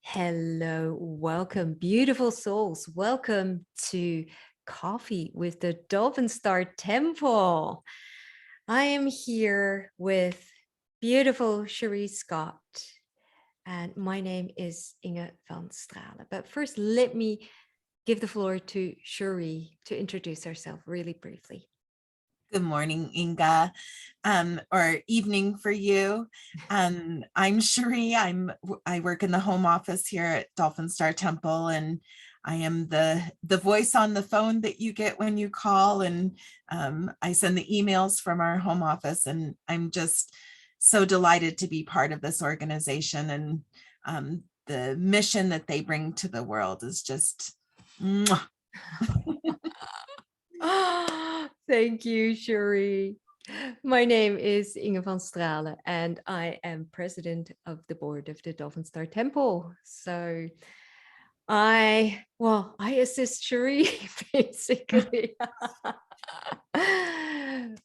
Hello, welcome, beautiful souls. Welcome to Coffee with the Dolphin Star Temple. I am here with beautiful Sheri Scott, and my name is Inge van Stralen. But first, let me give the floor to Sheri to introduce herself really briefly. Good morning, Inga, or evening for you. I'm Sheri. I work in the home office here at Dolphin Star Temple, and I am the voice on the phone that you get when you call, and I send the emails from our home office. And I'm just so delighted to be part of this organization, and the mission that they bring to the world is just. Mwah. Thank you, Sheri. My name is Inge van Stralen, and I am president of the board of the Dolphin Star Temple. So I assist Sheri basically.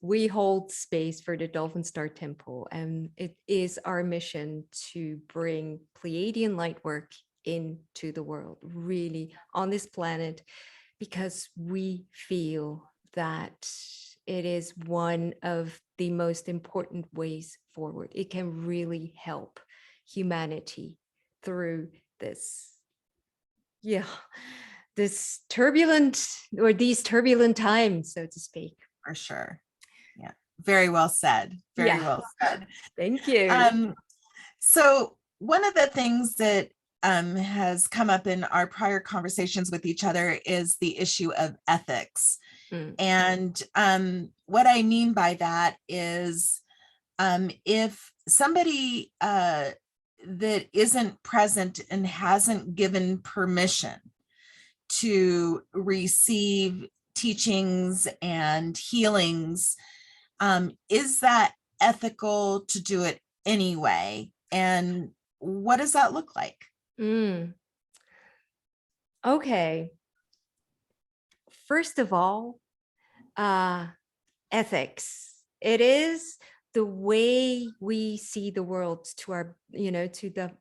We hold space for the Dolphin Star Temple, and it is our mission to bring Pleiadian light work into the world, really on this planet, because we feel that it is one of the most important ways forward. It can really help humanity through this, these turbulent times, so to speak. For sure. Yeah. Very well said. Very well said. Thank you. So one of the things that has come up in our prior conversations with each other is the issue of ethics. And what I mean by that is if somebody that isn't present and hasn't given permission to receive teachings and healings, is that ethical to do it anyway? And what does that look like? Okay. First of all, ethics. It is the way we see the world to our, to the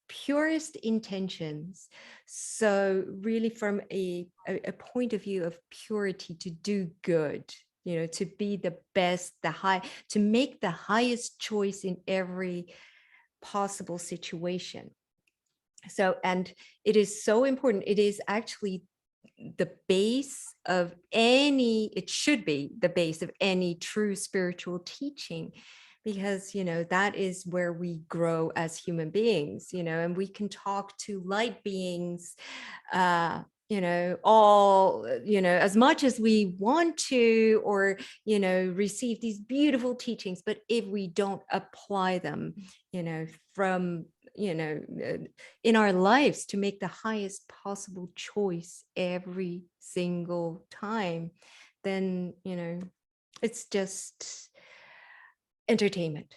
purest intentions. So really from a point of view of purity, to do good, to be the best, to make the highest choice in every possible situation. So, and it is so important. It is actually the base of it should be the base of any true spiritual teaching, because that is where we grow as human beings, and we can talk to light beings all as much as we want to, or receive these beautiful teachings, but if we don't apply them from in our lives to make the highest possible choice every single time, then it's just entertainment.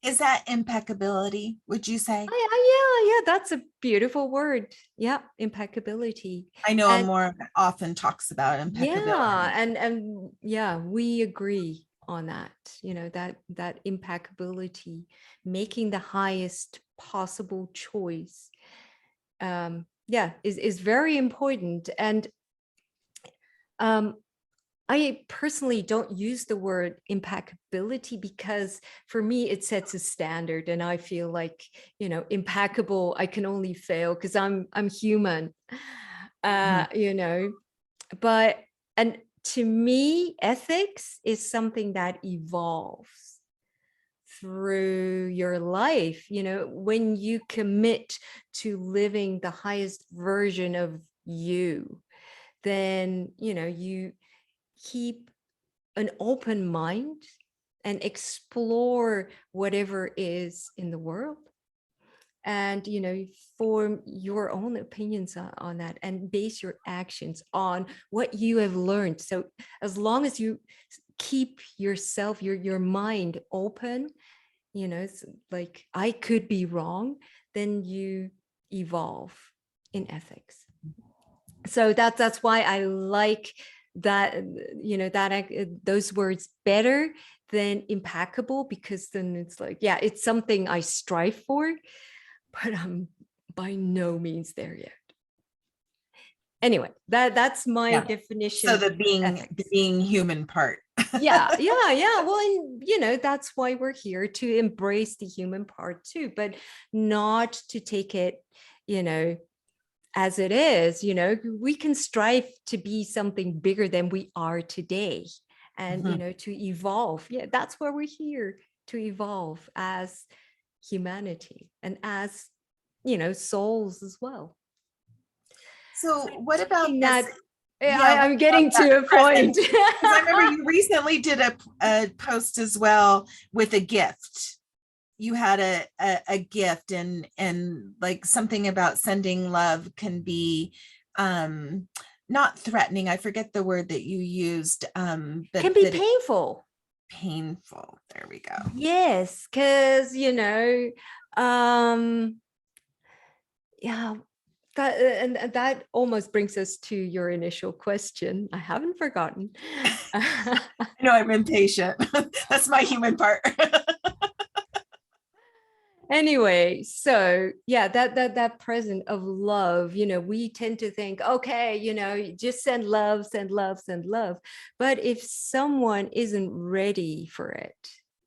Is that impeccability, would you say? Yeah, that's a beautiful word. Yeah, impeccability. I know Amor often talks about impeccability. Yeah, and yeah, we agree on that. That impeccability, making the highest possible choice, is very important. And I personally don't use the word impeccability, because for me it sets a standard, and I feel like impeccable, I can only fail because I'm human. But and to me, ethics is something that evolves through your life. When you commit to living the highest version of you, then you keep an open mind and explore whatever is in the world, and form your own opinions on that, and base your actions on what you have learned. So as long as you keep yourself, your mind open, it's like, I could be wrong, then you evolve in ethics. So that's why I like that, those words better than impeccable, because then it's like, yeah, it's something I strive for, but by no means there yet. Anyway, that's my definition. So of the being human part. yeah. Well, and that's why we're here, to embrace the human part too, but not to take it, as it is. We can strive to be something bigger than we are today, and to evolve. Yeah, that's why we're here, to evolve as humanity and as souls as well. So what about that this? I'm getting to a point. Because I remember you recently did a post as well with a gift. You had a gift, and like something about sending love can be not threatening. I forget the word that you used. But can be painful. Painful. There we go. Yes, because yeah, that and that almost brings us to your initial question. I haven't forgotten. I know I'm impatient. That's my human part. Anyway, so yeah, that present of love, we tend to think, okay, just send love, send love, send love. But if someone isn't ready for it,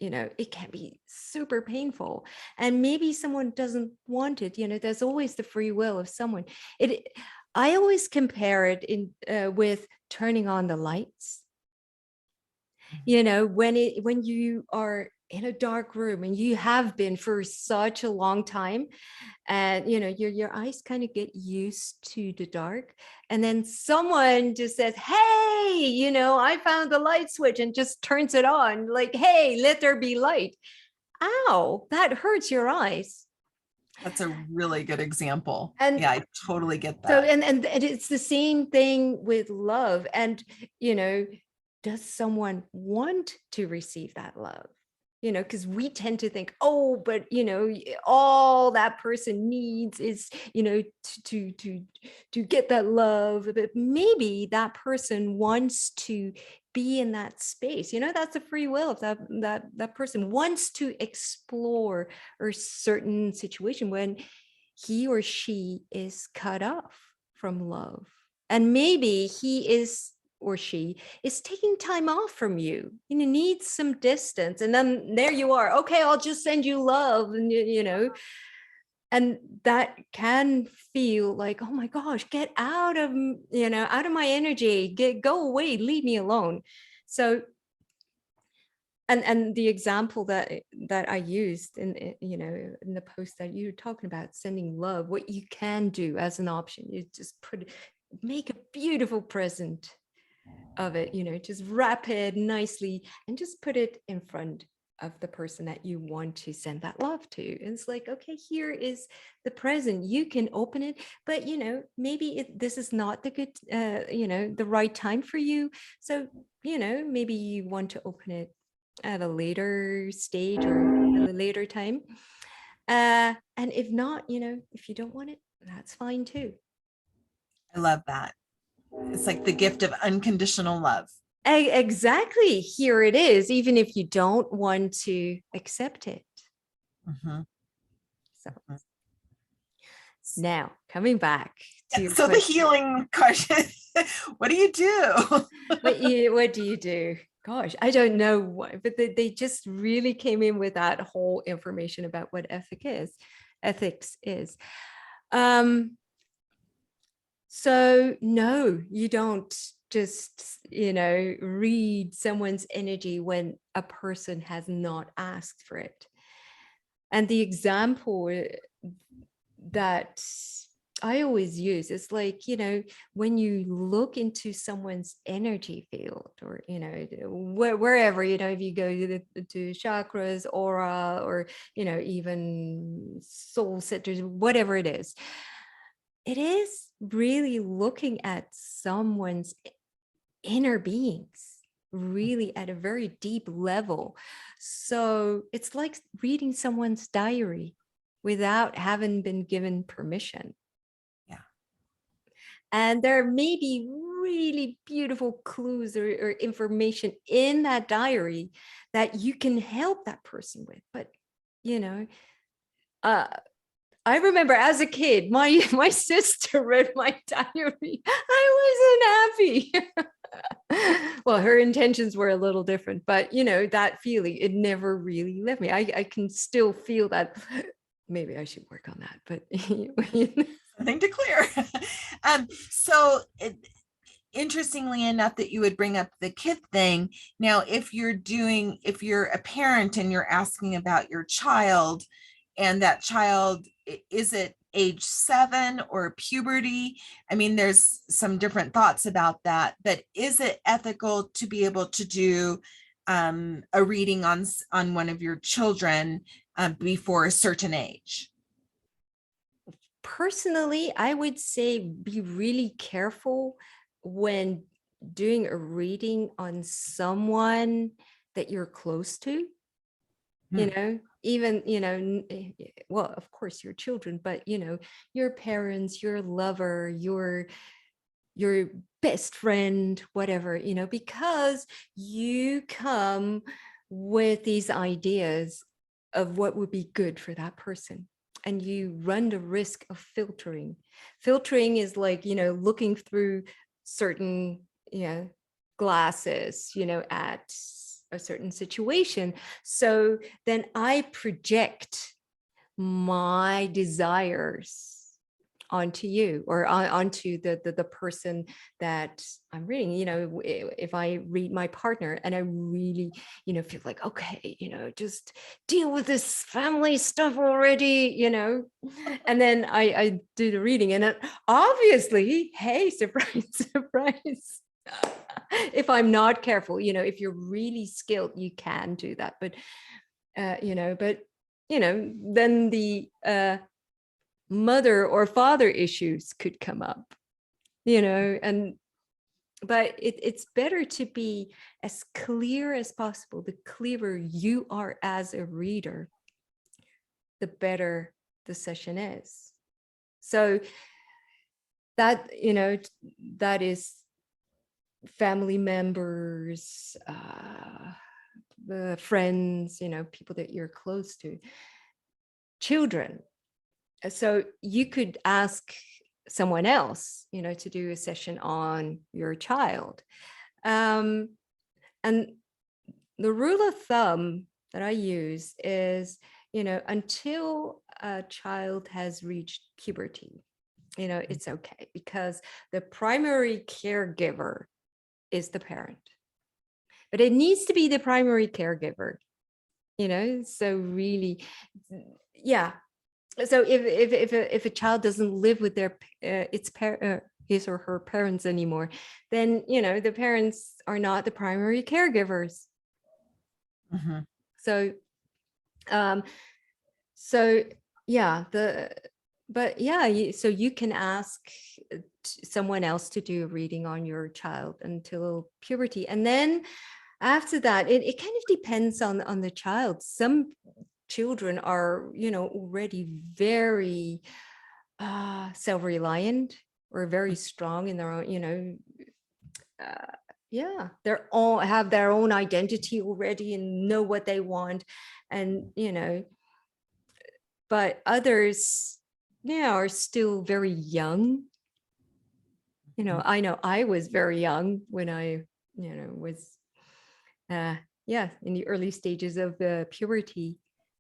it can be super painful. And maybe someone doesn't want it. There's always the free will of someone. I always compare it with turning on the lights. When you are in a dark room, and you have been for such a long time, and your eyes kind of get used to the dark, and then someone just says, hey, I found the light switch, and just turns it on, like, hey, let there be light. Ow, that hurts your eyes. That's a really good example. And yeah, I totally get that. So and it's the same thing with love. And does someone want to receive that love? Because we tend to think, oh, but all that person needs is to get that love. But maybe that person wants to be in that space. That's a free will. If that person wants to explore a certain situation when he or she is cut off from love, and maybe he is or she is taking time off from you, needs some distance, and then there you are, okay, I'll just send you love, and and that can feel like, oh my gosh, get out of my energy, go away, leave me alone. So and the example that I used in the post that you were talking about, sending love, what you can do as an option, you just make a beautiful present of it, just wrap it nicely and just put it in front of the person that you want to send that love to. And it's like, okay, here is the present, you can open it, but maybe this is not the good the right time for you. So maybe you want to open it at a later stage or at a later time, and if not, if you don't want it, that's fine too. I love that. It's like the gift of unconditional love. Exactly. Here it is, even if you don't want to accept it. Mm-hmm. So now coming back to your question. The healing question. What do you do? what do you do? Gosh, I don't know what, but they just really came in with that whole information about what ethics is. So no, you don't just, read someone's energy when a person has not asked for it. And the example that I always use is like, when you look into someone's energy field, or, wherever, if you go to chakras, aura, or, even soul centers, whatever it is really looking at someone's inner beings, really at a very deep level. So it's like reading someone's diary without having been given permission. Yeah. And there may be really beautiful clues or information in that diary that you can help that person with. But, I remember as a kid, my sister read my diary. I wasn't happy. Well, her intentions were a little different, but that feeling, it never really left me. I can still feel that. Maybe I should work on that, but Something to clear. So interestingly enough that you would bring up the kid thing. Now, if you're a parent and you're asking about your child, and that child, is it age 7 or puberty? I mean, there's some different thoughts about that, but is it ethical to be able to do a reading on one of your children before a certain age? Personally, I would say be really careful when doing a reading on someone that you're close to, even, well, of course, your children, but, your parents, your lover, your best friend, whatever, because you come with these ideas of what would be good for that person. And you run the risk of filtering. Filtering is like, looking through certain, glasses, at a certain situation. So then I project my desires onto you, or onto the person that I'm reading. If I read my partner and I really, feel like, okay, just deal with this family stuff already, and then I do the reading, and obviously, hey, surprise, surprise. If I'm not careful, if you're really skilled, you can do that. But then the mother or father issues could come up, but it's better to be as clear as possible. The clearer you are as a reader, the better the session is. So that, that is family members, the friends, people that you're close to, children. So you could ask someone else, to do a session on your child. And the rule of thumb that I use is, until a child has reached puberty, it's okay, because the primary caregiver is the parent. But it needs to be the primary caregiver, so really, yeah. So if a child doesn't live with his or her parents anymore, then the parents are not the primary caregivers. Mm-hmm. So so yeah, so you can ask someone else to do a reading on your child until puberty, and then after that, it kind of depends on the child. Some children are, already very self-reliant, or very strong in their own, they're all have their own identity already and know what they want. And, but others are still very young. I know I was very young when I, was, in the early stages of the puberty.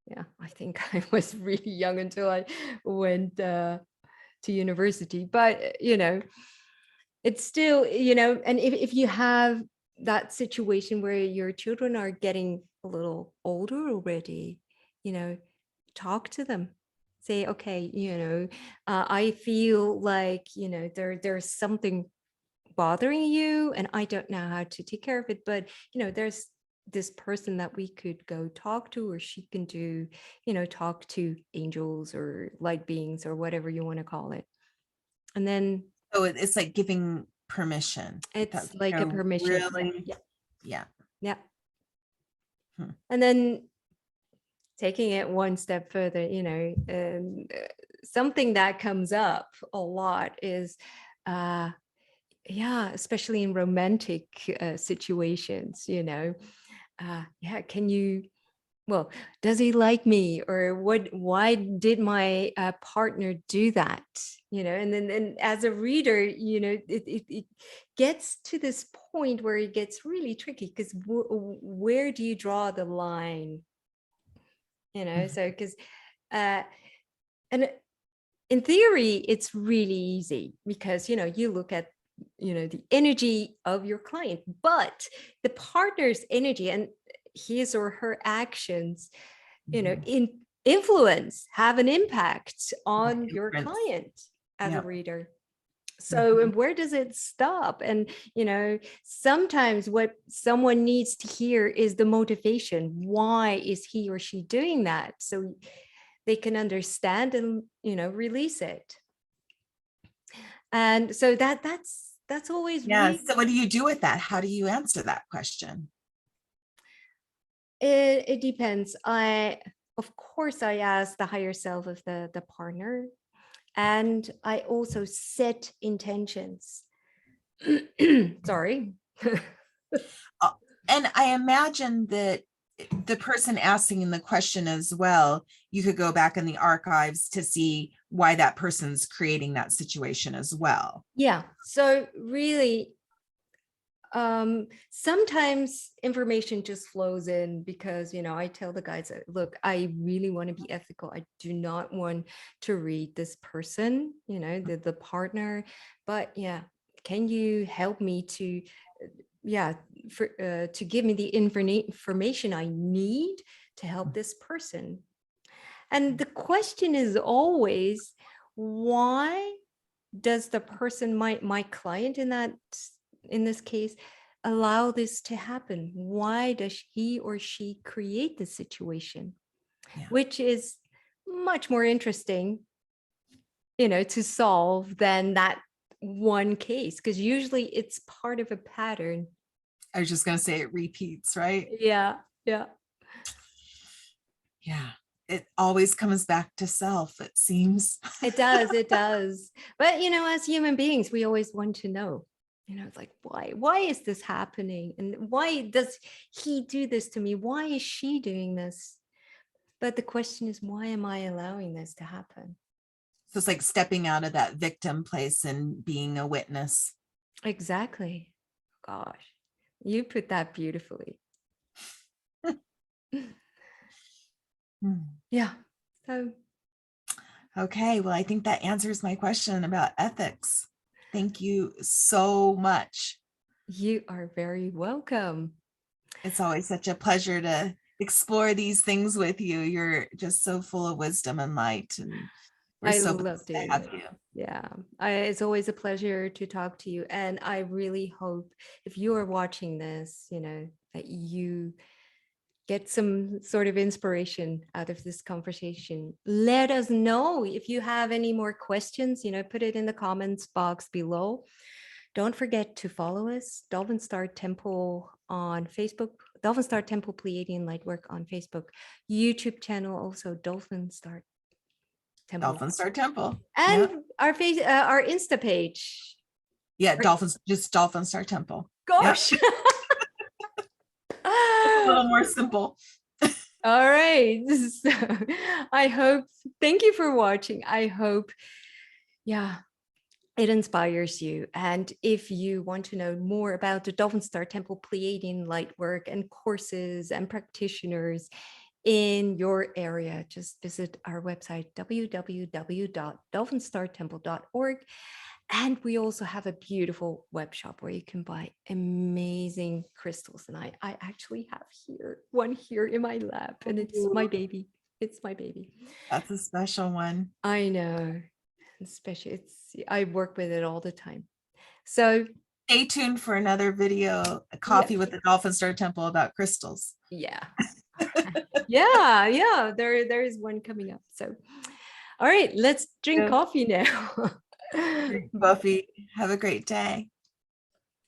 Yeah, I think I was really young until I went to university. But, it's still, and if you have that situation where your children are getting a little older already, talk to them. Say, okay, I feel like, there's something bothering you and I don't know how to take care of it, but, there's this person that we could go talk to, or she can do, talk to angels or light beings or whatever you want to call it. And then So it's like giving permission. it's like a permission. Really, Yeah. Hmm. And then taking it one step further, something that comes up a lot is, especially in romantic situations, can you well, does he like me, or why did my partner do that, and then as a reader, it gets to this point where it gets really tricky, because where do you draw the line, so because and in theory it's really easy, because you look at the energy of your client, but the partner's energy and his or her actions, in have an impact on your client as a reader. So, and where does it stop? And sometimes what someone needs to hear is the motivation. Why is he or she doing that? So they can understand and release it. And so that's always really. So what do you do with that? How do you answer that question? It depends. Of course I ask the higher self of the partner, and I also set intentions. Sorry. And I imagine that the person asking the question as well, you could go back in the archives to see why that person's creating that situation as well. Yeah. So really, sometimes information just flows in, because I tell the guys, look, I really want to be ethical. I do not want to read this person, the partner, but yeah, can you help me to to give me the information I need to help this person? And the question is always, why does the person, my client in this case, allow this to happen? Why does he or she create the situation? Which is much more interesting, to solve than that one case, because usually it's part of a pattern. I was just going to say it repeats, right? Yeah. It always comes back to self, it seems. It does. But as human beings, we always want to know, it's like, why is this happening, and why does he do this to me? Why is she doing this? But the question is, why am I allowing this to happen? So it's like stepping out of that victim place and being a witness. Exactly. Gosh, you put that beautifully. Yeah. So. Okay. Well, I think that answers my question about ethics. Thank you so much. You are very welcome. It's always such a pleasure to explore these things with you. You're just so full of wisdom and light, and we're so blessed to have you. Yeah, it's always a pleasure to talk to you. And I really hope, if you are watching this, that you get some sort of inspiration out of this conversation. Let us know if you have any more questions, put it in the comments box below. Don't forget to follow us, Dolphin Star Temple on Facebook, Dolphin Star Temple Pleiadian Lightwork on Facebook, YouTube channel, also Dolphin Star Temple. Dolphin Star Temple. And our Insta page. Yeah, just Dolphin Star Temple. Gosh. Yep. A little more simple. All right. So thank you for watching. I hope, it inspires you. And if you want to know more about the Dolphin Star Temple Pleiadian Lightwork and courses and practitioners in your area, just visit our website, www.dolphinstartemple.org. And we also have a beautiful web shop where you can buy amazing crystals. And I actually have one here in my lap, and it's my baby. It's my baby. That's a special one. I know. Especially, I work with it all the time. So stay tuned for another video, a coffee with the Dolphin Star Temple about crystals. Yeah. yeah. There is one coming up. So, all right, let's drink coffee now. Buffy, have a great day.